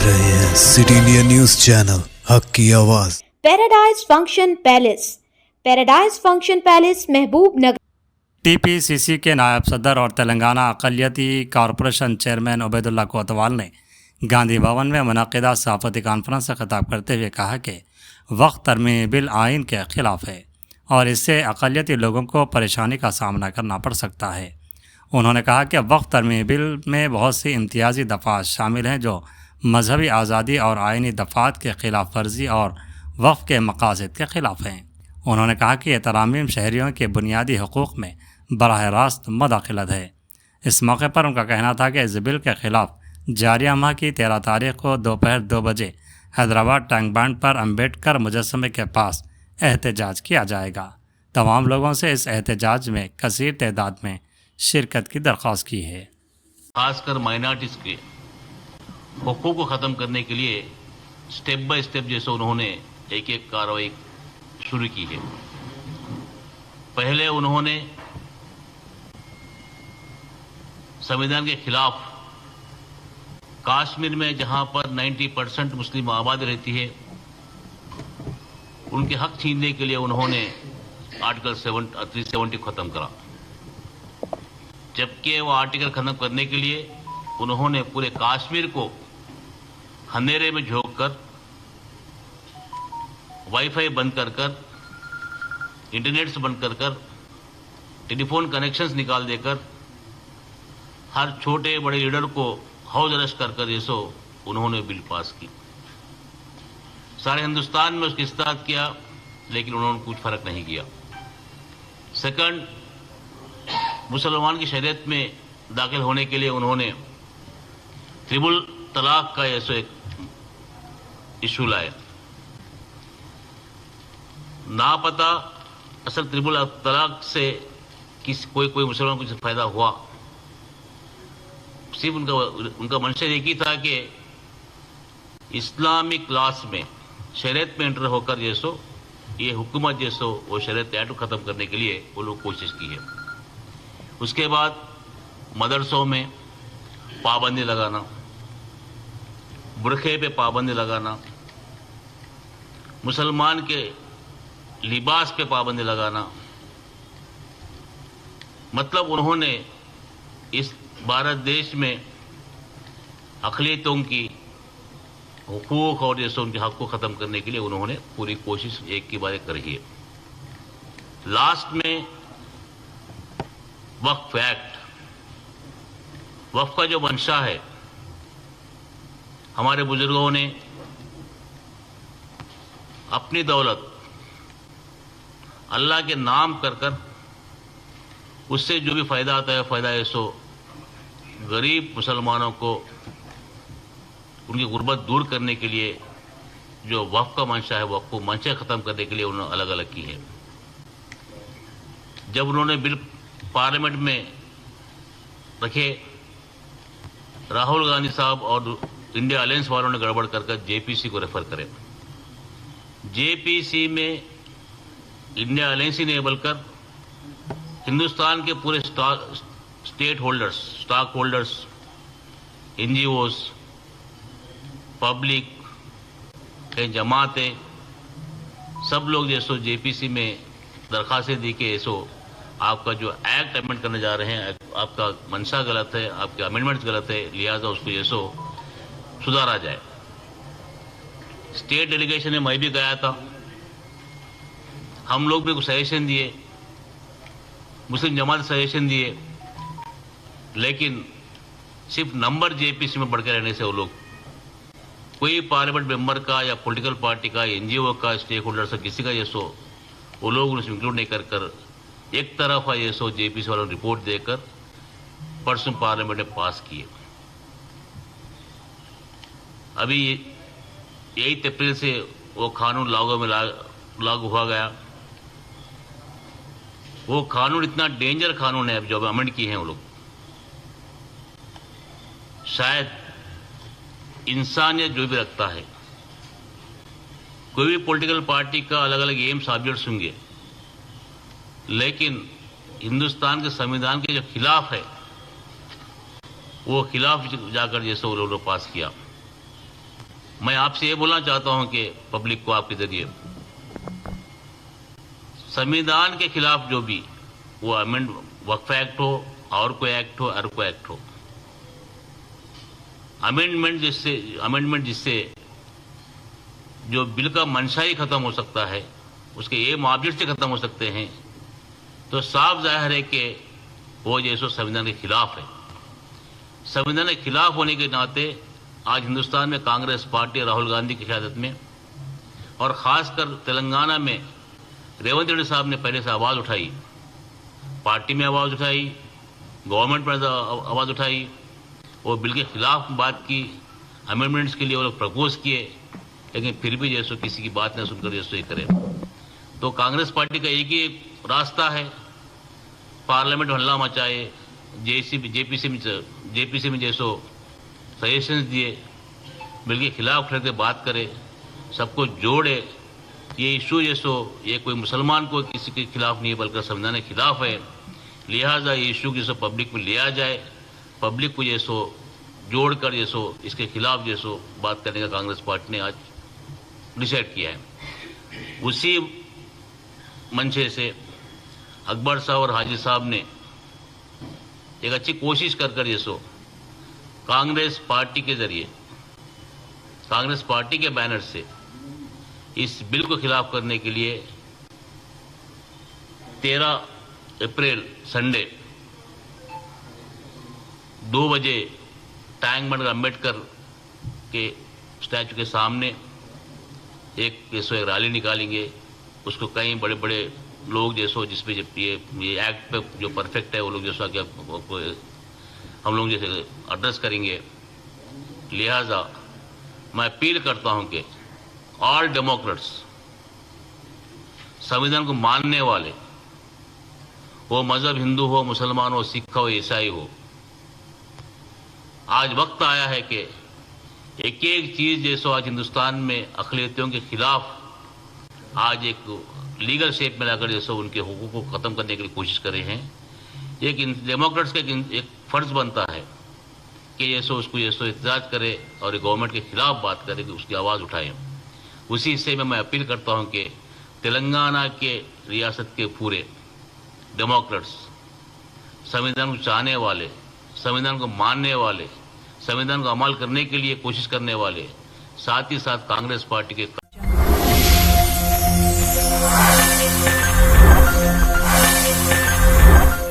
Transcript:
रहे हैं city India news channel, हक की आवाज। Paradise function palace, paradise function palace महबूब नगर। टीपीसीसी के नायब सदर और तेलंगाना अक़लियती कॉरपोरेशन चेयरमैन उबैदुल्ला कोतवाल ने गांधी भवन में मुनक़िदा सहाफ़ती कॉन्फ्रेंस से खिताब करते हुए कहा कि वक्त तरमीमी बिल आइन के ख़िलाफ़ है और इससे अक़लियती लोगों को परेशानी का सामना करना पड़ सकता है। उन्होंने कहा कि वक्त तरमीमी बिल में बहुत सी इम्तियाज़ी दफ़ात शामिल हैं जो मजहबी आज़ादी और आइनी दफ़ात के ख़िलाफ़ वर्जी और वक़्फ़ के मक़ासद के ख़िलाफ़ हैं। उन्होंने कहा कि ये तरामीम शहरियों के बुनियादी हकूक़ में बराह रास्त मदाखलत है। इस मौके पर उनका कहना था कि इस बिल के ख़िलाफ़ जारिया माह की 13 तारीख को दोपहर 2 बजे हैदराबाद टैंक बैंड पर अम्बेडकर मुजस्समे के पास एहतजाज किया जाएगा। तमाम लोगों से इस एहतजाज में कसीर तादाद में शिरकत की दरख्वास्त की है। खासकर माइनॉरिटीज़ के हुकूक को ख़त्म करने के लिए स्टेप बाय स्टेप जैसे उन्होंने एक एक कार्रवाई शुरू की है। पहले उन्होंने संविधान के खिलाफ कश्मीर में जहां पर 90% मुस्लिम आबादी रहती है उनके हक छीनने के लिए उन्होंने आर्टिकल 370 खत्म करा, जबकि वो आर्टिकल खत्म करने के लिए उन्होंने पूरे कश्मीर को अंधेरे में झोंककर वाईफाई बंद कर इंटरनेट से बंद कर टेलीफोन कनेक्शंस निकाल देकर हर छोटे बड़े लीडर को हाउस अरेस्ट कर ये सो उन्होंने बिल पास की। सारे हिंदुस्तान में उसकी इस्तेमाल किया, लेकिन उन्होंने कुछ फर्क नहीं किया। सेकंड, मुसलमान की शरीयत में दाखिल होने के लिए उन्होंने ट्रिपल तलाक का ऐसा एक इशू लाया। ना पता असल ट्रिपल तलाक से कोई मुसलमान को फायदा हुआ, सिर्फ उनका मंशा एक ही था कि इस्लामिक क्लास में शरीयत में एंटर होकर जैसो ये हुकूमत जैसो वो शरीयत एक्ट खत्म करने के लिए वो लोग कोशिश की है। उसके बाद मदरसों में पाबंदी लगाना, बुरखे पे पाबंदी लगाना, मुसलमान के लिबास पे पाबंदी लगाना, मतलब उन्होंने इस भारत देश में अक़लियतों की हुकूक और जैसे उनके हक को ख़त्म करने के लिए उन्होंने पूरी कोशिश एक की बार एक करी है। लास्ट में वक्फ एक्ट, वक्फ का जो मंशा है, हमारे बुजुर्गों ने अपनी दौलत अल्लाह के नाम कर उससे जो भी फायदा आता है फायदा है सो गरीब मुसलमानों को उनकी गुर्बत दूर करने के लिए जो वक्फ का मंशा है वक्फ को मंशा खत्म करने के लिए उन्होंने अलग अलग की है। जब उन्होंने बिल पार्लियामेंट में रखे, राहुल गांधी साहब और इंडिया अलायंस वालों ने गड़बड़ कर जेपीसी को रेफर करे। जेपीसी में इंडिया अलायंस ही नहीं बल्कि हिंदुस्तान के पूरे state holders, stock holders, NGOs, public, कई जमातें, सब लोग जैसो जेपीसी में दरखास्तें दी के ऐसो आपका जो एक्ट अमेंड करने जा रहे हैं आपका मंशा गलत है, आपके अमेंडमेंट्स गलत है, लिहाजा उसको जैसो सुधारा जाए। स्टेट डेलीगेशन में मैं भी गया था, हम लोग भी कुछ सजेशन दिए, मुस्लिम जमात सजेशन दिए, लेकिन सिर्फ नंबर जेपीसी में बढ़कर रहने से वो लोग कोई पार्लियामेंट मेंबर का या पॉलिटिकल पार्टी का, एनजीओ का, स्टेक होल्डर से किसी का ये सो वो लोग उन्हें इंक्लूड नहीं कर एक तरफा ये सो जेपीसी वालों ने रिपोर्ट देकर परसों पार्लियामेंट में पास किए। अभी 8 अप्रैल से वो कानून लागू हुआ गया। वो कानून इतना डेंजर कानून है जो अमेंड किए हैं वो लोग, शायद इंसानियत जो भी रखता है, कोई भी पॉलिटिकल पार्टी का अलग अलग एम्स ऑब्जेक्ट्स होंगे, लेकिन हिंदुस्तान के संविधान के जो खिलाफ है वो खिलाफ जाकर जैसे वो लोगों ने पास किया। मैं आपसे ये बोलना चाहता हूं कि पब्लिक को आपके जरिए, संविधान के खिलाफ जो भी वो वक्फ एक्ट हो और कोई एक्ट हो और कोई एक्ट हो, अमेंडमेंट जिससे जो बिल का मंशा ही खत्म हो सकता है, उसके एम ऑब्जेक्ट से खत्म हो सकते हैं, तो साफ जाहिर है कि वो जैसो संविधान के खिलाफ है। संविधान के खिलाफ होने के नाते आज हिंदुस्तान में कांग्रेस पार्टी राहुल गांधी की क़यादत में और खासकर तेलंगाना में रेवंत रेड्डी साहब ने पहले से आवाज़ उठाई, पार्टी में आवाज़ उठाई, गवर्नमेंट में आवाज़ उठाई, वो बिल के खिलाफ बात की, अमेंडमेंट्स के लिए वो लोग प्रपोज किए, लेकिन फिर भी जैसो किसी की बात न सुनकर जैसो ये करे। तो कांग्रेस पार्टी का एक ही रास्ता है, पार्लियामेंट हल्ला मचाए, जेपीसी में जैसो सजेशंस दिए, बिल के खिलाफ खड़े बात करे, सबको जोड़े। ये इशू जैसो ये कोई मुसलमान को किसी के खिलाफ नहीं है बल्कि संविधान के खिलाफ है, लिहाजा ये इशू जैसो पब्लिक में लिया जाए, पब्लिक को जैसो जोड़कर जैसो इसके खिलाफ जैसो बात करने का कांग्रेस पार्टी ने आज डिसाइड किया है। उसी मंशे से अकबर साहब और हाजी साहब ने एक अच्छी कोशिश कर जैसो कांग्रेस पार्टी के जरिए, कांग्रेस पार्टी के बैनर से इस बिल को खिलाफ करने के लिए 13 अप्रैल संडे 2 बजे टैंक बंड अम्बेडकर के स्टैचू के सामने एक रैली निकालेंगे। उसको कई बड़े बड़े लोग जैसो जिसपे ये एक्ट पे जो परफेक्ट है वो लोग जैसा कि हम लोग जैसे एड्रेस करेंगे। लिहाजा मैं अपील करता हूं कि ऑल डेमोक्रेट्स, संविधान को मानने वाले, वो मजहब हिंदू हो, मुसलमान हो, सिख हो, ईसाई हो, आज वक्त आया है कि एक एक चीज जैसो आज हिंदुस्तान में अक़लियतों के खिलाफ आज एक लीगल शेप में लाकर जैसो उनके हुकूक को खत्म करने के लिए कोशिश करे हैं। एक डेमोक्रेट्स का एक फर्ज बनता है कि जैसो उसको जैसो एहतजाज करे और गवर्नमेंट के खिलाफ बात करे, कि उसकी आवाज़ उठाएं। उसी हिस्से में मैं अपील करता हूं कि तेलंगाना के रियासत के पूरे डेमोक्रेट्स, संविधान को चाहने वाले, संविधान को मानने वाले, संविधान को अमल करने के लिए कोशिश करने वाले, साथ ही साथ कांग्रेस पार्टी के